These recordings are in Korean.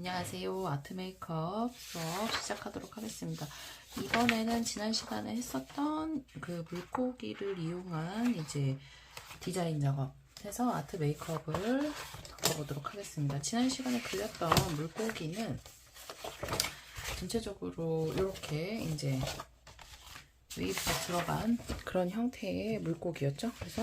안녕하세요. 아트 메이크업 수업 시작하도록 하겠습니다. 이번에는 지난 시간에 했었던 그 물고기를 이용한 이제 디자인 작업해서 아트 메이크업을 덮어보도록 하겠습니다. 지난 시간에 그렸던 물고기는 전체적으로 이렇게 이제 웨이브가 들어간 그런 형태의 물고기였죠. 그래서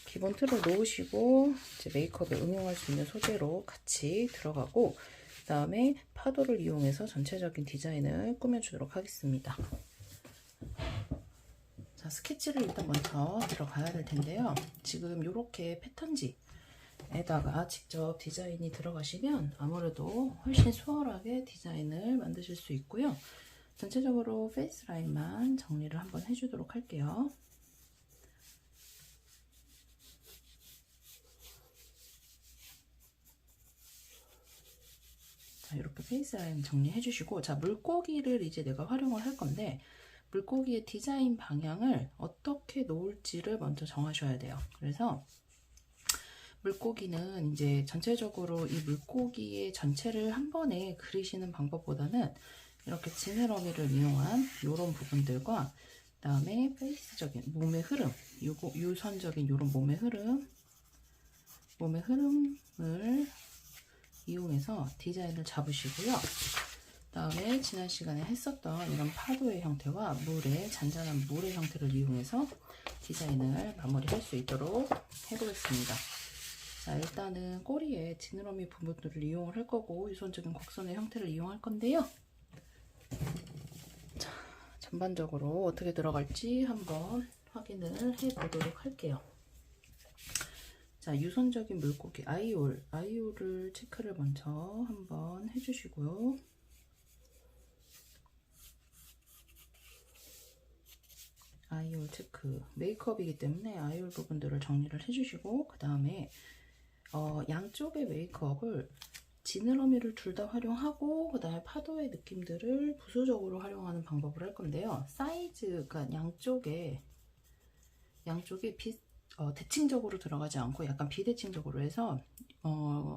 기본 틀을 놓으시고 이제 메이크업에 응용할 수 있는 소재로 같이 들어가고, 그 다음에 파도를 이용해서 전체적인 디자인을 꾸며주도록 하겠습니다. 자, 스케치를 일단 먼저 들어가야 될 텐데요. 지금 이렇게 패턴지에다가 직접 디자인이 들어가시면 아무래도 훨씬 수월하게 디자인을 만드실 수 있고요. 전체적으로 페이스 라인만 정리를 한번 해주도록 할게요. 자, 이렇게 페이스 라인 정리해 주시고, 자, 물고기를 이제 내가 활용을 할 건데, 물고기의 디자인 방향을 어떻게 놓을지를 먼저 정하셔야 돼요. 그래서 물고기는 이제 전체적으로 이 물고기의 전체를 한 번에 그리시는 방법보다는 이렇게 지느러미를 이용한 이런 부분들과, 그 다음에 페이스적인 몸의 흐름, 유선적인 이런 몸의 흐름을 이용해서 디자인을 잡으시고요. 그 다음에 지난 시간에 했었던 이런 파도의 형태와 잔잔한 물의 형태를 이용해서 디자인을 마무리할 수 있도록 해보겠습니다. 자, 일단은 꼬리에 지느러미 부분들을 이용을 할 거고, 유선적인 곡선의 형태를 이용할 건데요. 자, 전반적으로 어떻게 들어갈지 한번 확인을 해보도록 할게요. 자, 유선적인 물고기 아이올을 체크를 먼저 한번 해주시고요. 아이올 체크, 메이크업이기 때문에 아이올 부분들을 정리를 해주시고, 그 다음에 양쪽의 메이크업을 지느러미를 둘 다 활용하고, 그 다음에 파도의 느낌들을 부수적으로 활용하는 방법을 할 건데요. 사이즈가 양쪽에 대칭적으로 들어가지 않고 약간 비대칭적으로 해서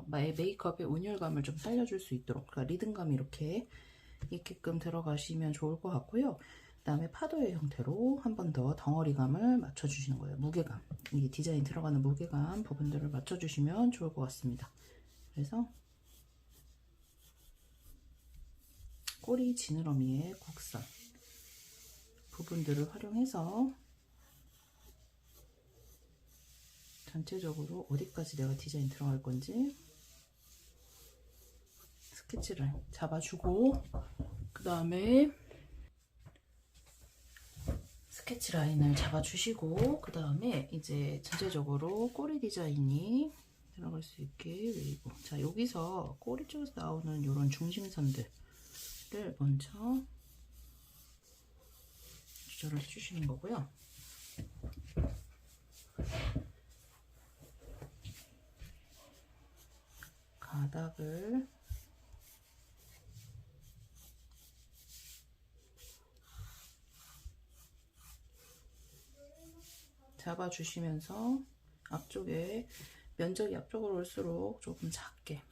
메이크업의 운율감을 좀 살려줄 수 있도록, 그러니까 리듬감이 이렇게 있게끔 들어가시면 좋을 것 같고요. 그 다음에 파도의 형태로 한 번 더 덩어리감을 맞춰주시는 거예요. 무게감, 이 디자인 들어가는 무게감 부분들을 맞춰주시면 좋을 것 같습니다. 그래서 꼬리 지느러미의 곡선 부분들을 활용해서 전체적으로 어디까지 내가 디자인 들어갈 건지 스케치를 잡아주고, 그 다음에 스케치 라인을 잡아주시고, 그 다음에 이제 전체적으로 꼬리 디자인이 들어갈 수 있게 웨이브. 자, 여기서 꼬리 쪽에서 나오는 이런 중심선들을 먼저 조절을 해주시는 거고요. 가닥을 잡아주시면서 앞쪽에 면적이 앞쪽으로 올수록 조금 작게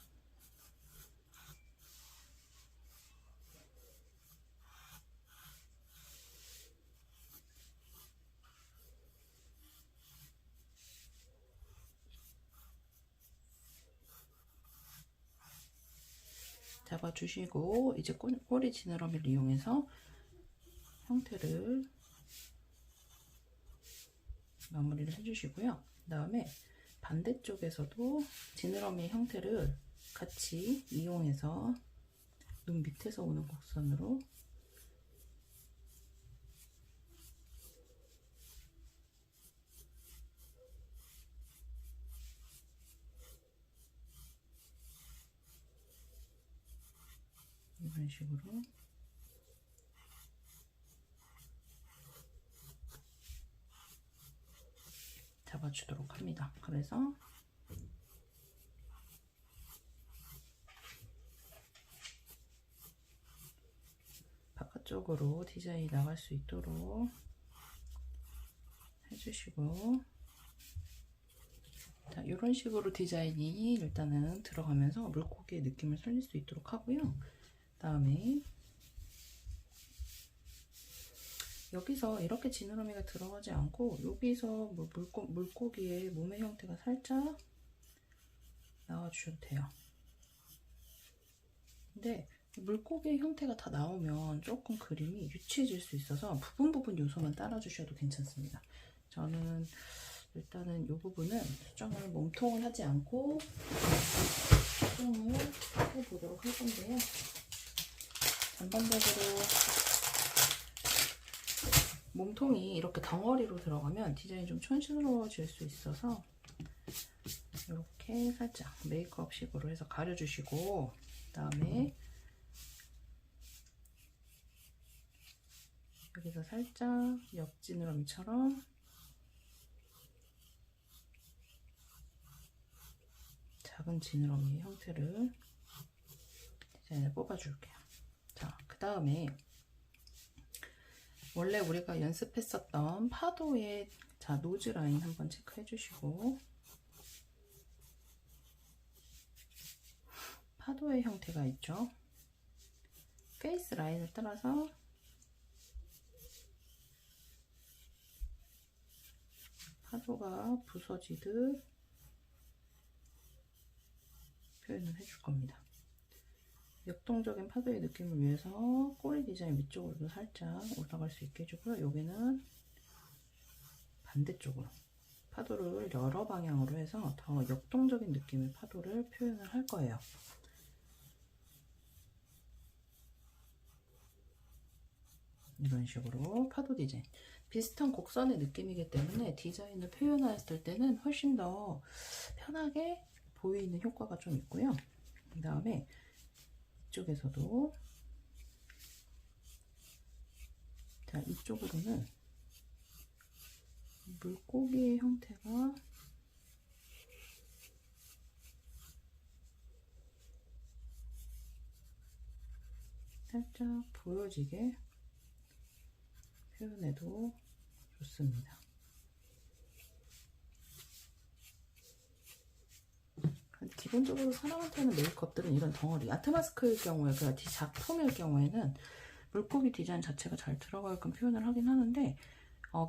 잡아주시고, 이제 꼬리 지느러미를 이용해서 형태를 마무리를 해주시고요. 그 다음에 반대쪽에서도 지느러미 형태를 같이 이용해서 눈 밑에서 오는 곡선으로 이런 식으로 잡아주도록 합니다. 그래서 바깥쪽으로 디자인이 나갈 수 있도록 해주시고, 자, 이런 식으로 디자인이 일단은 들어가면서 물고기의 느낌을 살릴 수 있도록 하고요. 다음에 여기서 이렇게 지느러미가 들어가지 않고 여기서 물고기의 몸의 형태가 살짝 나와주셔도 돼요. 근데 물고기의 형태가 다 나오면 조금 그림이 유치해질 수 있어서 부분 요소만 따라주셔도 괜찮습니다. 저는 일단은 이 부분은 수정을 몸통을 하지 않고 수정을 해보도록 할 건데요. 전반적으로 몸통이 이렇게 덩어리로 들어가면 디자인이 좀 촌스러워질 수 있어서 이렇게 살짝 메이크업식으로 해서 가려주시고, 그 다음에 여기서 살짝 옆지느러미처럼 작은 지느러미 형태를 디자인을 뽑아줄게요. 자, 그 다음에 원래 우리가 연습했었던 파도의 노즈 라인 한번 체크해 주시고, 파도의 형태가 있죠. 페이스 라인을 따라서 파도가 부서지듯 표현을 해줄 겁니다. 역동적인 파도의 느낌을 위해서 꼬리 디자인 위쪽으로도 살짝 올라갈 수 있게 해주고요. 여기는 반대쪽으로 파도를 여러 방향으로 해서 더 역동적인 느낌의 파도를 표현을 할 거예요. 이런 식으로 파도 디자인, 비슷한 곡선의 느낌이기 때문에 디자인을 표현했을 때는 훨씬 더 편하게 보이는 효과가 좀 있고요. 그 다음에 이쪽에서도, 자, 이쪽으로는 물고기의 형태가 살짝 보여지게 표현해도 좋습니다. 기본적으로 사람한테 하는 메이크업들은 이런 덩어리, 아트 마스크일 경우에, 그러니까 작품일 경우에는 물고기 디자인 자체가 잘 들어가게끔 표현을 하긴 하는데,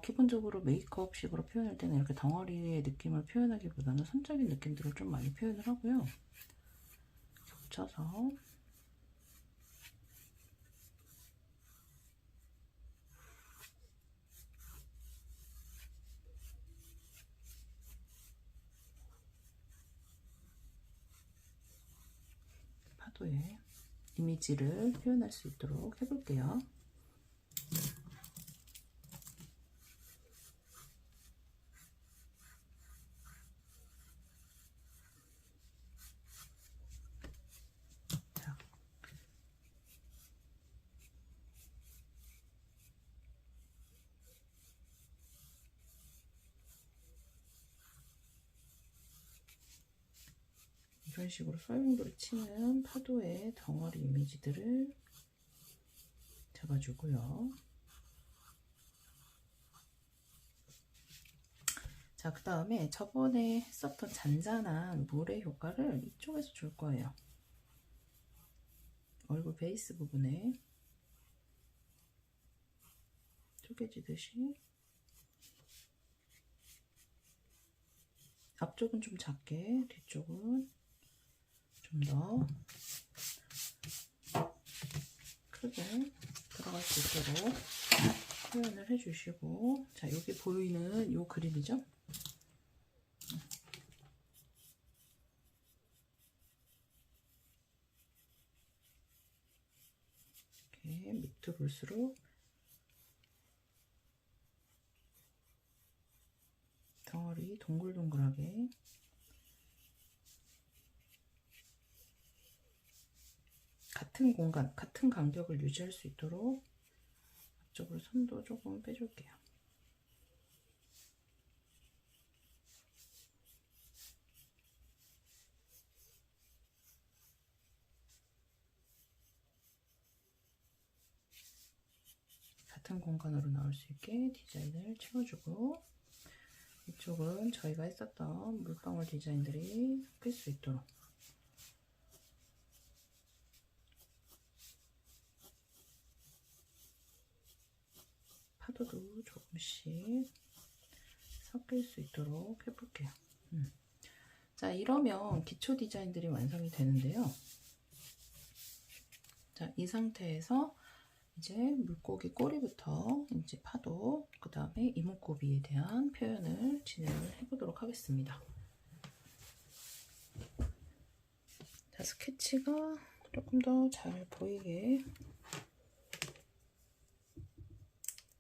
기본적으로 메이크업식으로 표현할 때는 이렇게 덩어리의 느낌을 표현하기보다는 선적인 느낌들을 좀 많이 표현을 하고요. 겹쳐서 파도의 이미지를 표현할 수 있도록 해볼게요. 이런 식으로 썰빙돌이 치는 파도의 덩어리 이미지들을 잡아주고요. 자, 그 다음에 저번에 했었던 잔잔한 물의 효과를 이쪽에서 줄 거예요. 얼굴 베이스 부분에 쪼개지듯이, 앞쪽은 좀 작게, 뒤쪽은 좀 더 크게 들어갈 수 있도록 표현을 해주시고, 자, 여기 보이는 요 그림이죠? 이렇게 밑으로 볼수록 덩어리 동글동글하게 같은 공간, 같은 간격을 유지할 수 있도록 앞쪽으로 선도 조금 빼줄게요. 같은 공간으로 나올 수 있게 디자인을 채워주고, 이쪽은 저희가 했었던 물방울 디자인들이 섞일 수 있도록 파도도 조금씩 섞일 수 있도록 해볼게요. 자, 이러면 기초 디자인들이 완성이 되는데요. 자, 이 상태에서 이제 물고기 꼬리부터 이제 파도, 그 다음에 이목구비에 대한 표현을 진행을 해보도록 하겠습니다. 자, 스케치가 조금 더 잘 보이게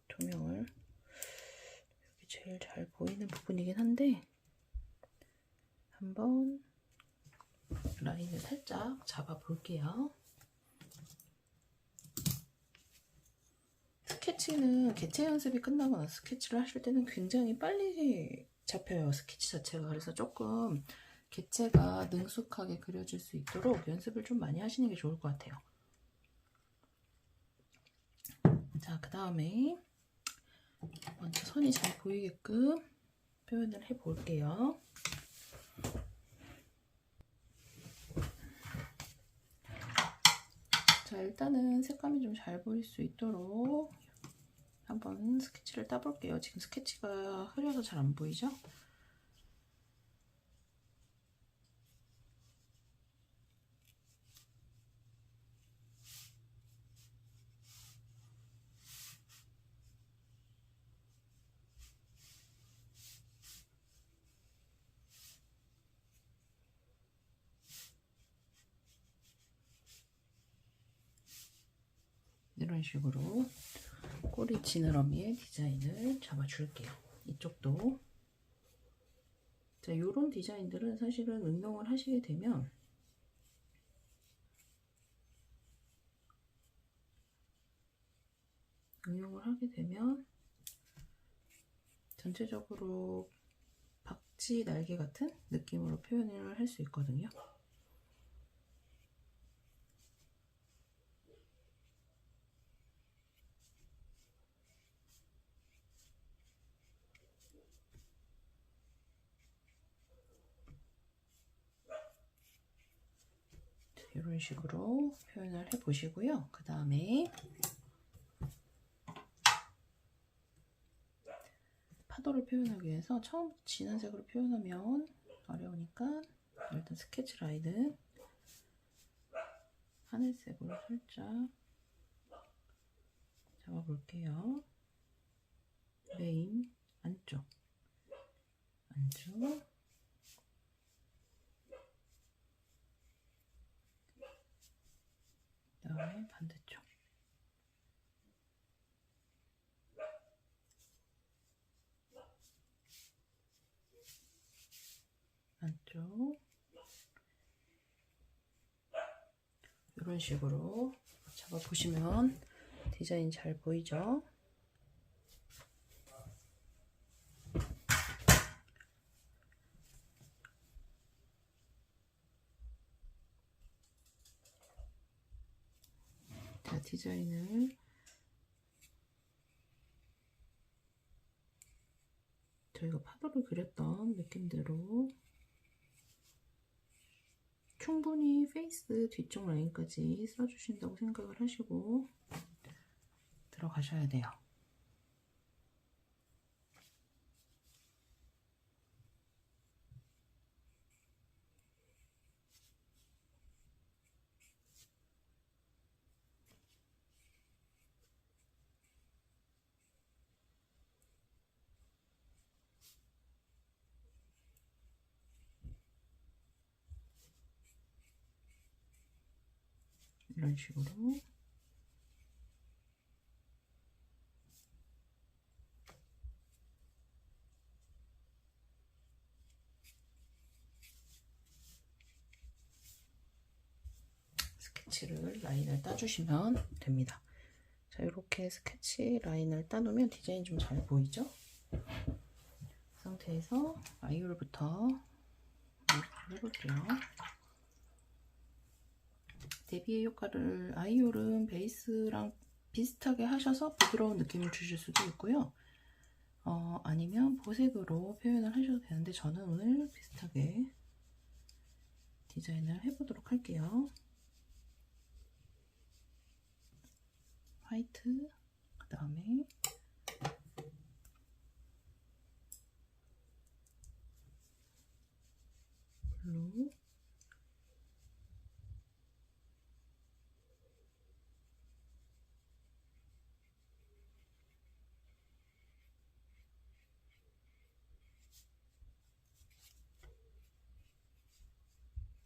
조명을, 여기 제일 잘 보이는 부분이긴 한데 한번 라인을 살짝 잡아 볼게요. 스케치는 개체 연습이 끝나고 나서 스케치를 하실 때는 굉장히 빨리 잡혀요, 스케치 자체가. 그래서 조금 개체가 능숙하게 그려질 수 있도록 연습을 좀 많이 하시는 게 좋을 것 같아요. 자, 그 다음에 먼저 선이 잘 보이게끔 표현을 해 볼게요. 자, 일단은 색감이 좀 잘 보일 수 있도록 한번 스케치를 따볼게요. 지금 스케치가 흐려서 잘 안 보이죠? 이런 식으로 꼬리 지느러미의 디자인을 잡아줄게요. 이쪽도. 자, 요런 디자인들은 사실은 응용을 하시게 되면 전체적으로 박쥐 날개 같은 느낌으로 표현을 할 수 있거든요. 이런 식으로 표현을 해 보시고요. 그 다음에 파도를 표현하기 위해서 처음 진한 색으로 표현하면 어려우니까 일단 스케치 라인은 하늘색으로 살짝 잡아볼게요. 메인 안쪽, 그 다음에 반대쪽. 안쪽. 이런 식으로 잡아보시면 디자인 잘 보이죠? 자, 디자인을 저희가 파도를 그렸던 느낌대로 충분히 페이스 뒤쪽 라인까지 써주신다고 생각을 하시고 들어가셔야 돼요. 이런 식으로 스케치를 라인을 따주시면 됩니다. 자, 이렇게 스케치 라인을 따놓으면 디자인 좀 잘 보이죠? 그 상태에서 아이홀부터 해볼게요. 대비의 효과를 아이홀은 베이스랑 비슷하게 하셔서 부드러운 느낌을 주실 수도 있고요. 아니면 보색으로 표현을 하셔도 되는데 저는 오늘 비슷하게 디자인을 해보도록 할게요. 화이트, 그 다음에 블루,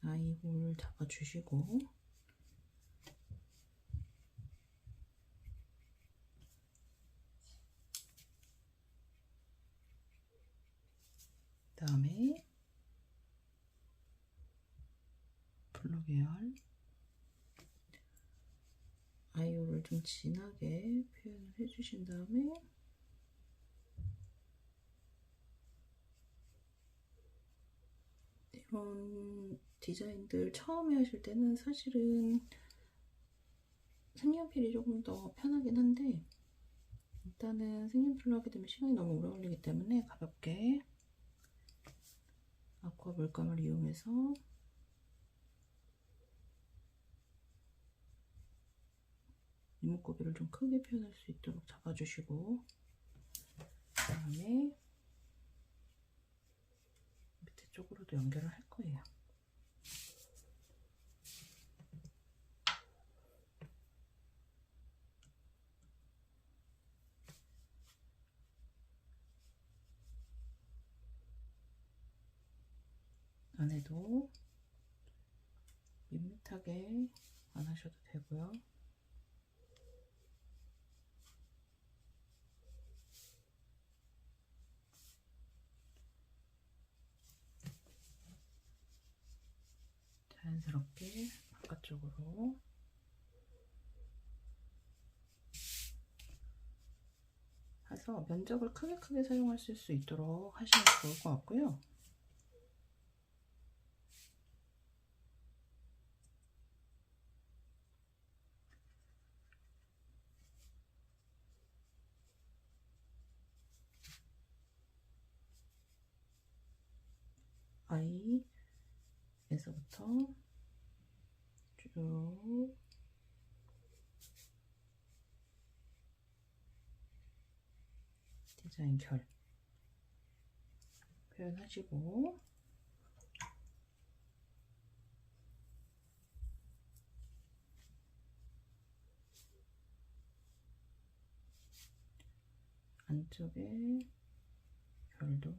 아이홀 잡아주시고 그 다음에 블루 계열 아이홀을 좀 진하게 표현을 해주신 다음에 이런 디자인들 처음에 하실 때는 사실은 색연필이 조금 더 편하긴 한데 일단은 색연필로 하게 되면 시간이 너무 오래 걸리기 때문에 가볍게 아쿠아 물감을 이용해서 이목구비를 좀 크게 표현할 수 있도록 잡아주시고 그 다음에 밑에 쪽으로도 연결을 할 거예요. 안에도 밋밋하게 안 하셔도 되고요. 자연스럽게 바깥쪽으로 해서 면적을 크게 사용하실 수 있도록 하시면 좋을 것 같고요. 아이에서부터 쭉 디자인 결 표현하시고 안쪽에 결도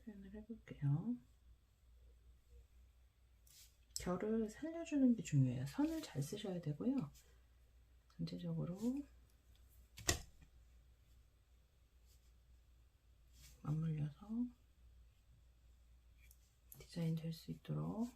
표현을 해볼게요. 결을 살려주는 게 중요해요. 선을 잘 쓰셔야 되고요. 전체적으로 맞물려서 디자인 될 수 있도록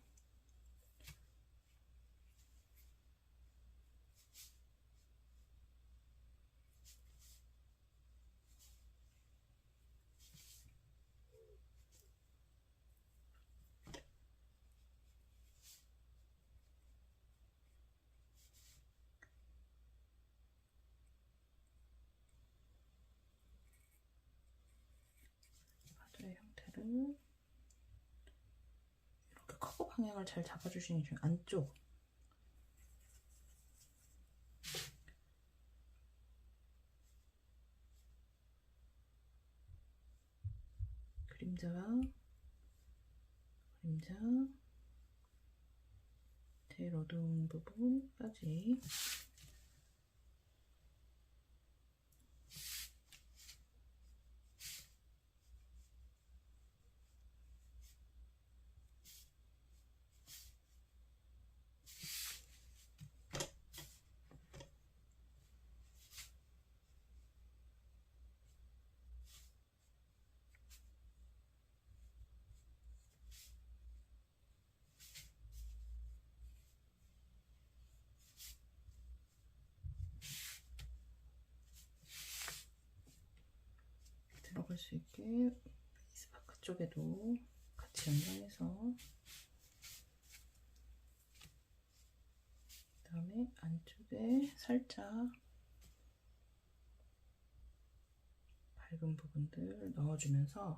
파도의 형태를 이렇게 커브 방향을 잘 잡아주시는 게 중요해요. 안쪽 그림자 제일 어두운 부분까지 들어갈 수 있게 베이스 바깥 쪽에도 같이 연장해서 그다음에 안쪽에 살짝 밝은 부분들 넣어주면서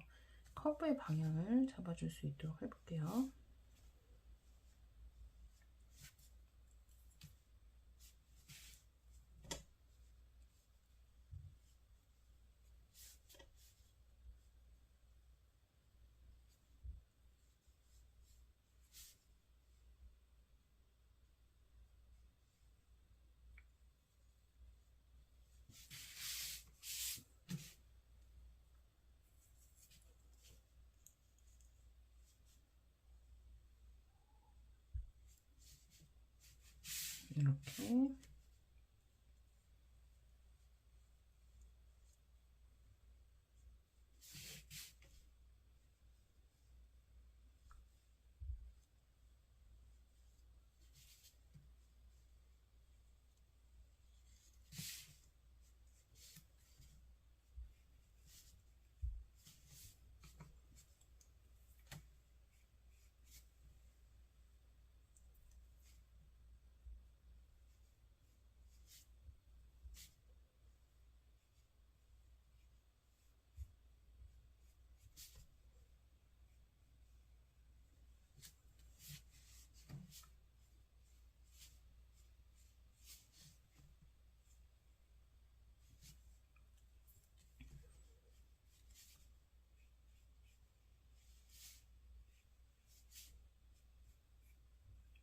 커브의 방향을 잡아줄 수 있도록 해볼게요. 이렇게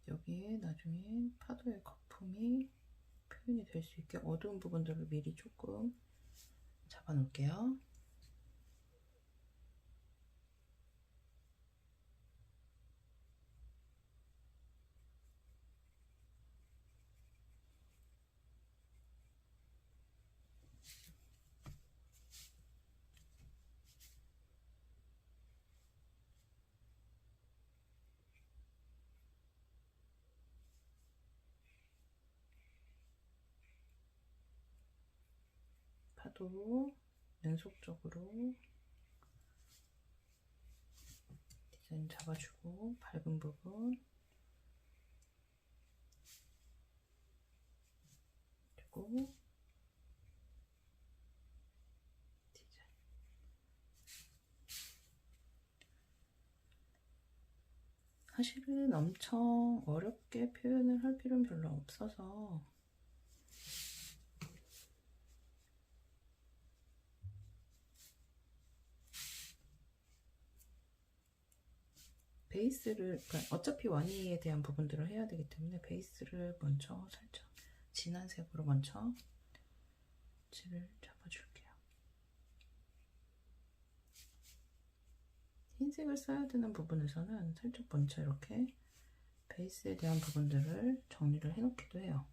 여기에 나중에 파도의 거품이 표현이 될 수 있게 어두운 부분들을 미리 조금 잡아 놓을게요. 파도 연속적으로 디자인 잡아주고 밝은 부분 그리고 디자인. 사실은 엄청 어렵게 표현을 할 필요는 별로 없어서 베이스를, 그러니까 어차피 원이에 대한 부분들을 해야 되기 때문에 베이스를 먼저 살짝 진한 색으로 먼저 칠을 잡아줄게요. 흰색을 써야 되는 부분에서는 살짝 먼저 이렇게 베이스에 대한 부분들을 정리를 해 놓기도 해요.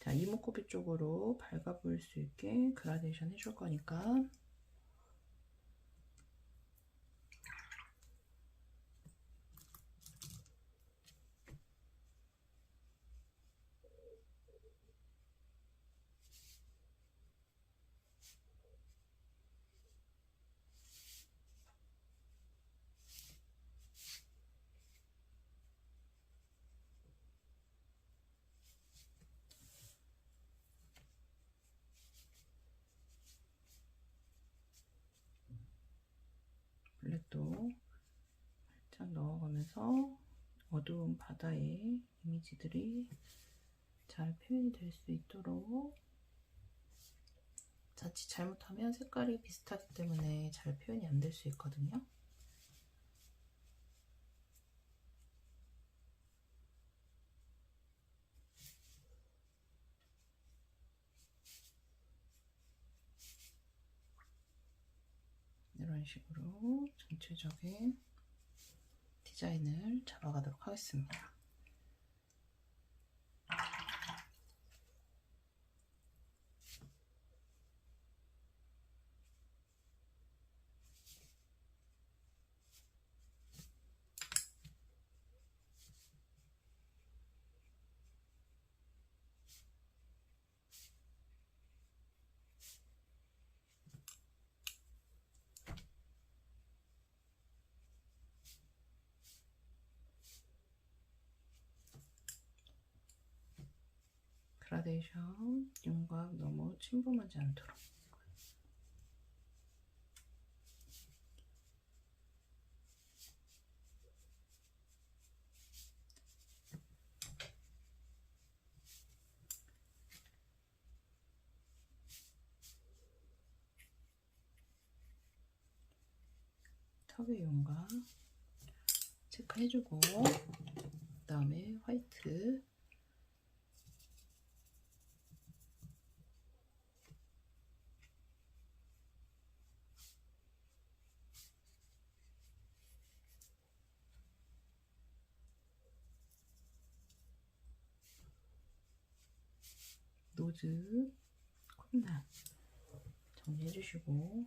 자, 이목구비 쪽으로 밝아 보일 수 있게 그라데이션 해줄 거니까 블랙도 살짝 넣어가면서 어두운 바다의 이미지들이 잘 표현이 될 수 있도록, 자칫 잘못하면 색깔이 비슷하기 때문에 잘 표현이 안 될 수 있거든요. 이런 식으로 전체적인 디자인을 잡아가도록 하겠습니다. 그라데이션 윤곽 너무 침범하지 않도록. 턱의 윤곽 체크해주고, 그 다음에 화이트 노즈 콧날 정리해주시고,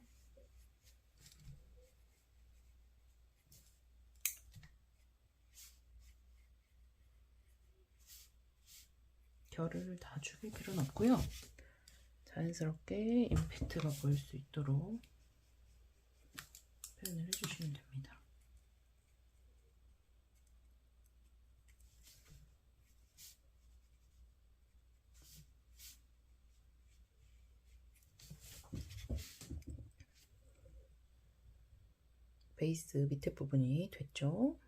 결을 다 죽일 필요는 없고요. 자연스럽게 임팩트가 보일 수 있도록 표현을 해주시면 됩니다. 베이스 밑에 부분이 됐죠?